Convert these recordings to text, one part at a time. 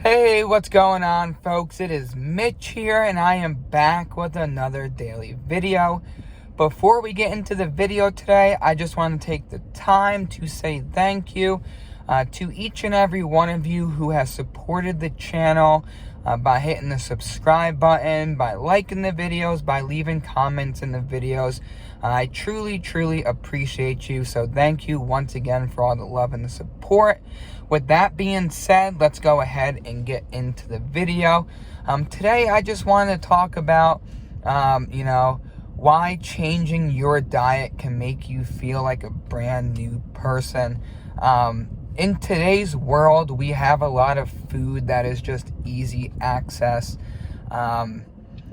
Hey, what's going on, folks? It is Mitch here, and I am back with another daily video. Before we get into the video today, I just want to take the time to say thank you to each and every one of you who has supported the channel by hitting the subscribe button, by liking the videos, by leaving comments in the videos. I truly appreciate you, so thank you once again for all the love and the support. With that being said, let's go ahead and get into the video. Today, I just want to talk about, why changing your diet can make you feel like a brand new person. In today's world, we have a lot of food that is just easy access.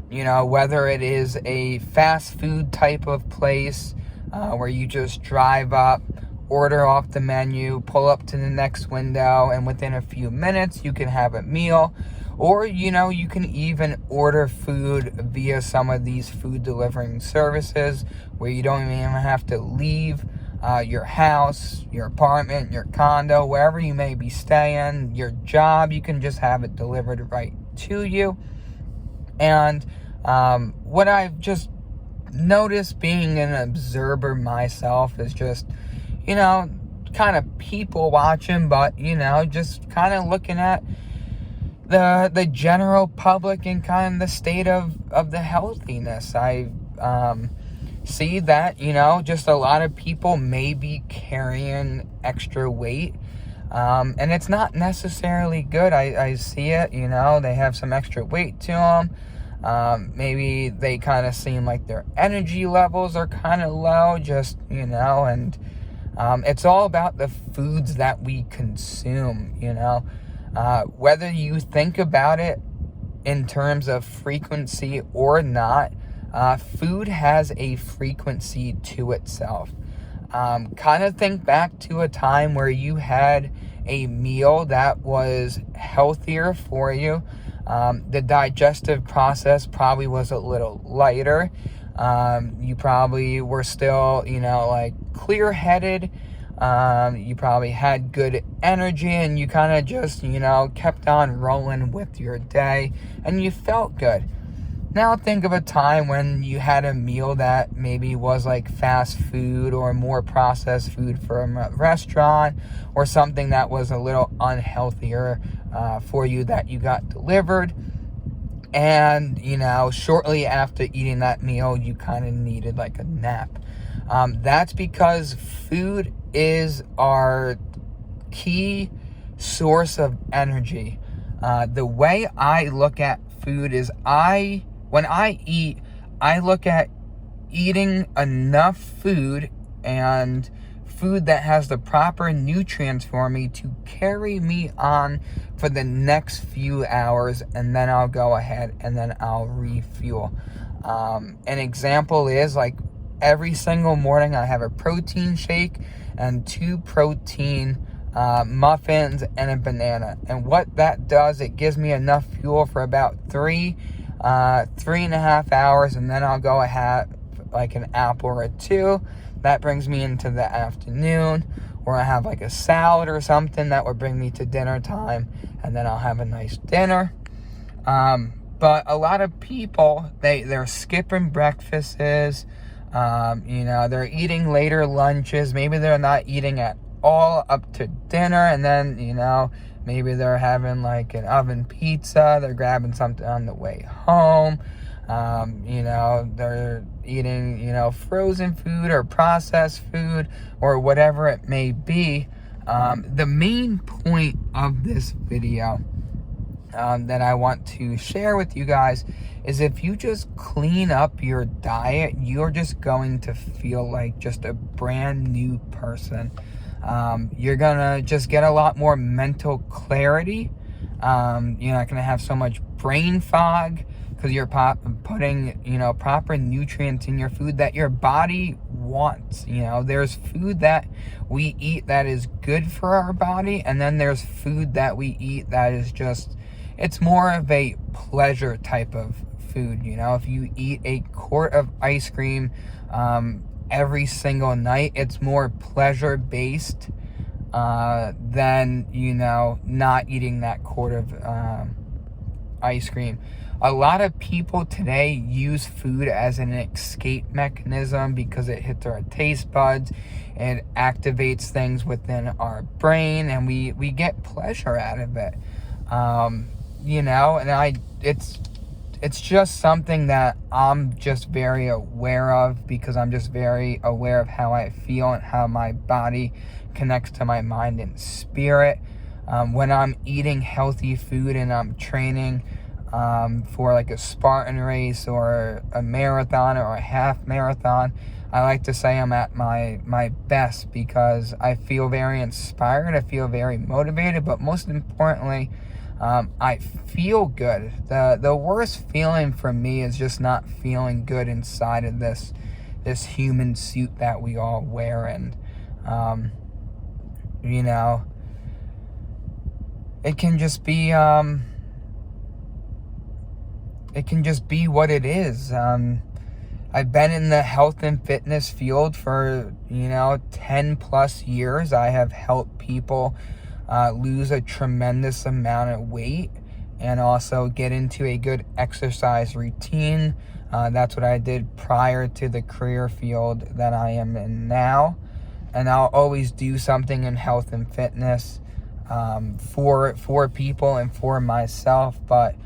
Whether it is a fast food type of place where you just drive up, order off the menu, pull up to the next window, and within a few minutes you can have a meal. Or, you can even order food via some of these food delivering services where you don't even have to leave your house, your apartment, your condo, wherever you may be staying, your job. You can just have it delivered right to you. And what I've just noticed being an observer myself is just, kind of people watching, but, just kind of looking at the general public and kind of the state of the healthiness. I see that, just a lot of people may be carrying extra weight. And it's not necessarily good. I see it, they have some extra weight to them. Maybe they kind of seem like their energy levels are kind of low, and it's all about the foods that we consume, whether you think about it in terms of frequency or not, food has a frequency to itself. Kind of think back to a time where you had a meal that was healthier for you. The digestive process probably was a little lighter. You probably were still, clear-headed. You probably had good energy, and you kind of just, kept on rolling with your day, and you felt good. Now think of a time when you had a meal that maybe was like fast food or more processed food from a restaurant, or something that was a little unhealthier for you that you got delivered. And, shortly after eating that meal, you kind of needed like a nap. That's because food is our key source of energy. The way I look at food is when I eat, I look at eating enough food and food that has the proper nutrients for me to carry me on for the next few hours, and then I'll go ahead and then I'll refuel. An example is like every single morning I have a protein shake and 2 protein muffins and a banana. And what that does, it gives me enough fuel for about 3.5 hours, and then I'll go ahead like an apple or 2. That brings me into the afternoon, or I have like a salad or something that would bring me to dinner time, and then I'll have a nice dinner. But a lot of people, they're skipping breakfasts, they're eating later lunches, maybe they're not eating at all up to dinner, and then, maybe they're having like an oven pizza, they're grabbing something on the way home. They're eating, frozen food or processed food or whatever it may be. The main point of this video that I want to share with you guys is if you just clean up your diet, you're just going to feel like just a brand new person. You're gonna just get a lot more mental clarity. You're not gonna have so much brain fog because you're putting, proper nutrients in your food that your body wants. There's food that we eat that is good for our body, and then there's food that we eat that is just, it's more of a pleasure type of food. If you eat a quart of ice cream every single night, it's more pleasure based than, not eating that quart of ice cream. A lot of people today use food as an escape mechanism because it hits our taste buds, it activates things within our brain, and we get pleasure out of it. It's just something that I'm just very aware of, because I'm just very aware of how I feel and how my body connects to my mind and spirit. When I'm eating healthy food and I'm training for like a Spartan race or a marathon or a half marathon, I like to say I'm at my best, because I feel very inspired, I feel very motivated, but most importantly, I feel good. The worst feeling for me is just not feeling good inside of this human suit that we all wear. And it can just be what it is. I've been in the health and fitness field for 10 plus years. I have helped people lose a tremendous amount of weight and also get into a good exercise routine. That's what I did prior to the career field that I am in now. And I'll always do something in health and fitness for people and for myself. But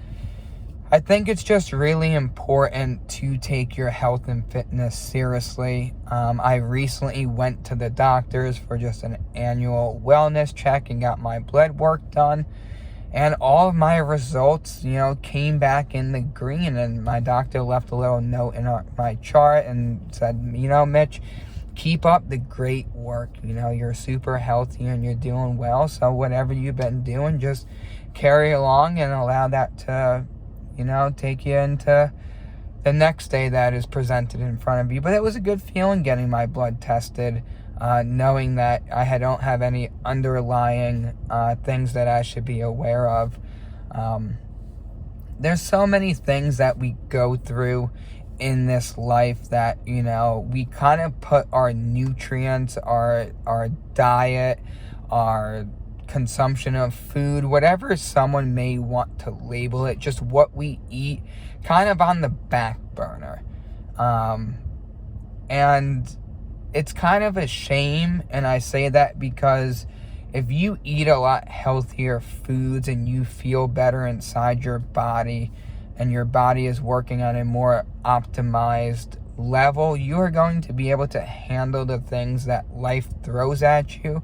I think it's just really important to take your health and fitness seriously. I recently went to the doctors for just an annual wellness check and got my blood work done. And all of my results, came back in the green. And my doctor left a little note in my chart and said, Mitch, keep up the great work. You're super healthy and you're doing well. So whatever you've been doing, just carry along and allow that to take you into the next day that is presented in front of you. But it was a good feeling getting my blood tested, knowing that I don't have any underlying things that I should be aware of. There's so many things that we go through in this life that, we kind of put our nutrients, our diet, our consumption of food, whatever someone may want to label it, just what we eat, kind of on the back burner. And it's kind of a shame, and I say that because if you eat a lot healthier foods and you feel better inside your body, and your body is working on a more optimized level, you are going to be able to handle the things that life throws at you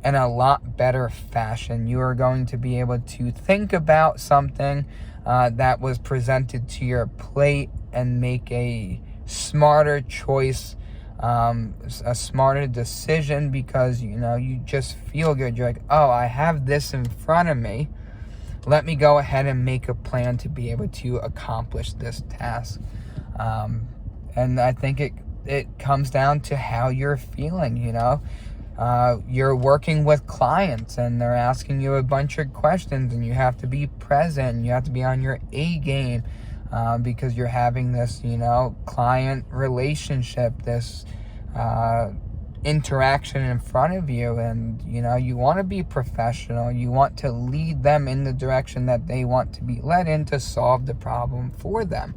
in a lot better fashion. You are going to be able to think about something that was presented to your plate and make a smarter choice, a smarter decision, because you just feel good. You're like, oh, I have this in front of me. Let me go ahead and make a plan to be able to accomplish this task. And I think it comes down to how you're feeling. You're working with clients and they're asking you a bunch of questions, and you have to be present. You have to be on your A game because you're having this, client relationship, this interaction in front of you. And, you want to be professional. You want to lead them in the direction that they want to be led in to solve the problem for them.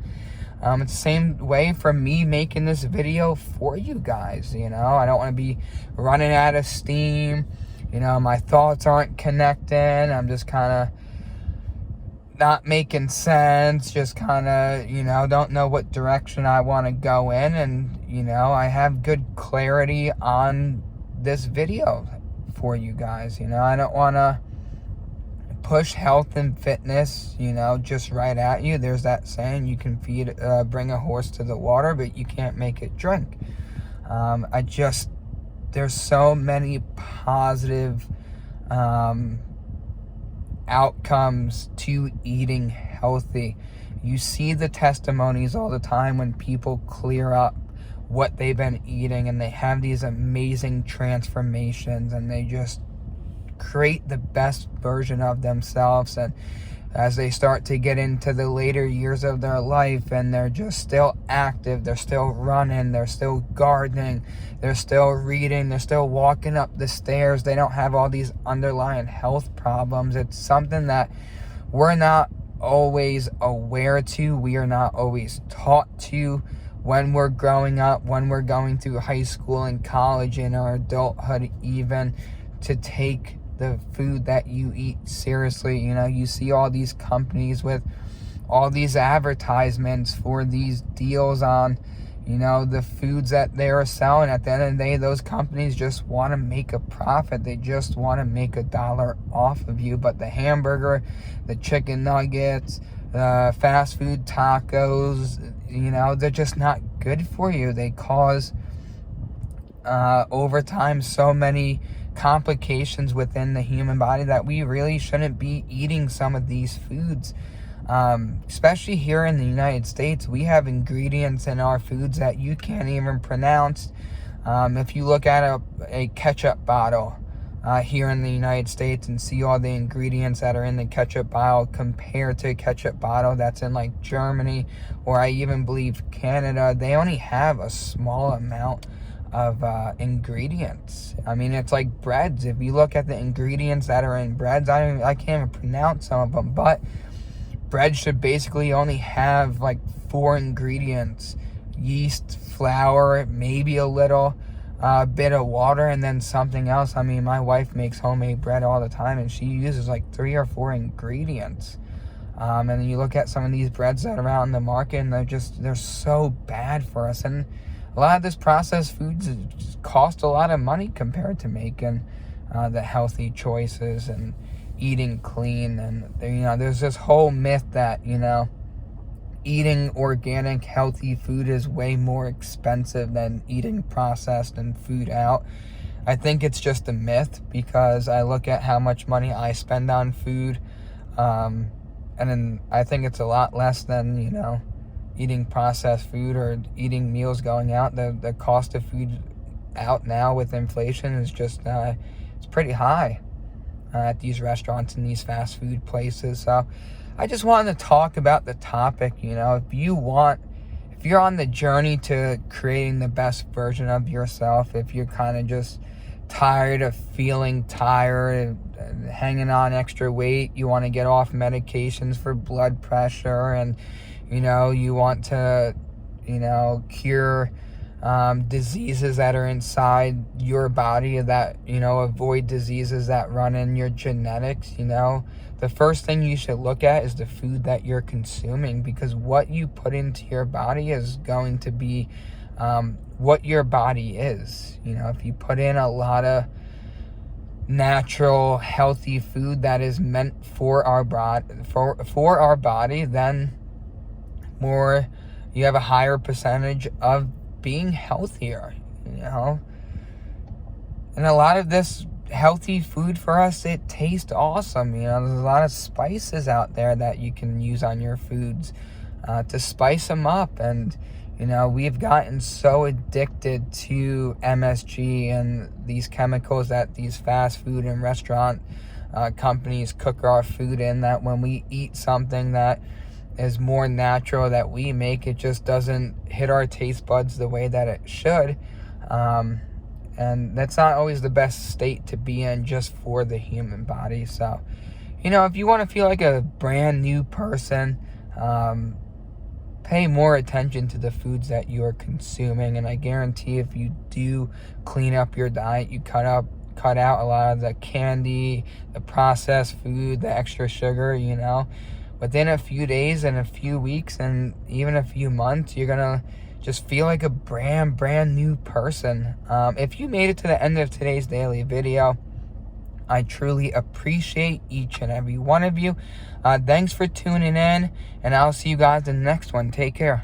It's the same way for me making this video for you guys. I don't want to be running out of steam. My thoughts aren't connecting. I'm just kind of not making sense. Just kind of, don't know what direction I want to go in. And, I have good clarity on this video for you guys. I don't want to push health and fitness, just right at you. There's that saying, you can bring a horse to the water, but you can't make it drink. There's so many positive outcomes to eating healthy. You see the testimonies all the time when people clear up what they've been eating and they have these amazing transformations and they just create the best version of themselves. And as they start to get into the later years of their life, and they're just still active, they're still running, they're still gardening, they're still reading, they're still walking up the stairs. They don't have all these underlying health problems. It's something that we're not always aware to, we are not always taught to when we're growing up, when we're going through high school and college, in our adulthood even, to take the food that you eat seriously. You know, you see all these companies with all these advertisements for these deals on, you know, the foods that they're selling. At the end of the day, those companies just want to make a profit. They just want to make $1 off of you. But the hamburger, the chicken nuggets, the fast food tacos, you know, they're just not good for you. They cause over time so many complications within the human body that we really shouldn't be eating some of these foods. Especially here in the United States, we have ingredients in our foods that you can't even pronounce. If you look at a ketchup bottle here in the United States and see all the ingredients that are in the ketchup bottle compared to a ketchup bottle that's in like Germany, or I even believe Canada, they only have a small amount of ingredients. I mean, it's like breads. If you look at the ingredients that are in breads, I can't even pronounce some of them, but bread should basically only have like 4 ingredients: yeast, flour, maybe a little bit of water, and then something else. I mean, my wife makes homemade bread all the time, and she uses like 3 or 4 ingredients. And then you look at some of these breads that are out in the market, and they're so bad for us. And a lot of this processed foods cost a lot of money compared to making the healthy choices and eating clean. And you know, there's this whole myth that, you know, eating organic, healthy food is way more expensive than eating processed and food out. I think it's just a myth, because I look at how much money I spend on food, and then I think it's a lot less than, you know, eating processed food or eating meals going out. The cost of food out now with inflation is just it's pretty high at these restaurants and these fast food places. So I just wanted to talk about the topic. You know, if you're on the journey to creating the best version of yourself, if you're kind of just tired of feeling tired and hanging on extra weight, you want to get off medications for blood pressure, and you know, you want to, you know, cure diseases that are inside your body, that, you know, avoid diseases that run in your genetics, you know, the first thing you should look at is the food that you're consuming, because what you put into your body is going to be what your body is. You know, if you put in a lot of natural, healthy food that is meant for our body, then you have a higher percentage of being healthier, you know. And a lot of this healthy food for us, it tastes awesome. You know, there's a lot of spices out there that you can use on your foods to spice them up. And you know, we've gotten so addicted to MSG and these chemicals that these fast food and restaurant companies cook our food in, that when we eat something that is more natural that we make, it just doesn't hit our taste buds the way that it should. And that's not always the best state to be in just for the human body. So, you know, if you want to feel like a brand new person, pay more attention to the foods that you are consuming. And I guarantee if you do clean up your diet, you cut out a lot of the candy, the processed food, the extra sugar, you know, within a few days and a few weeks and even a few months, you're gonna just feel like a brand new person. If you made it to the end of today's daily video, I truly appreciate each and every one of you. Thanks for tuning in, and I'll see you guys in the next one. Take care.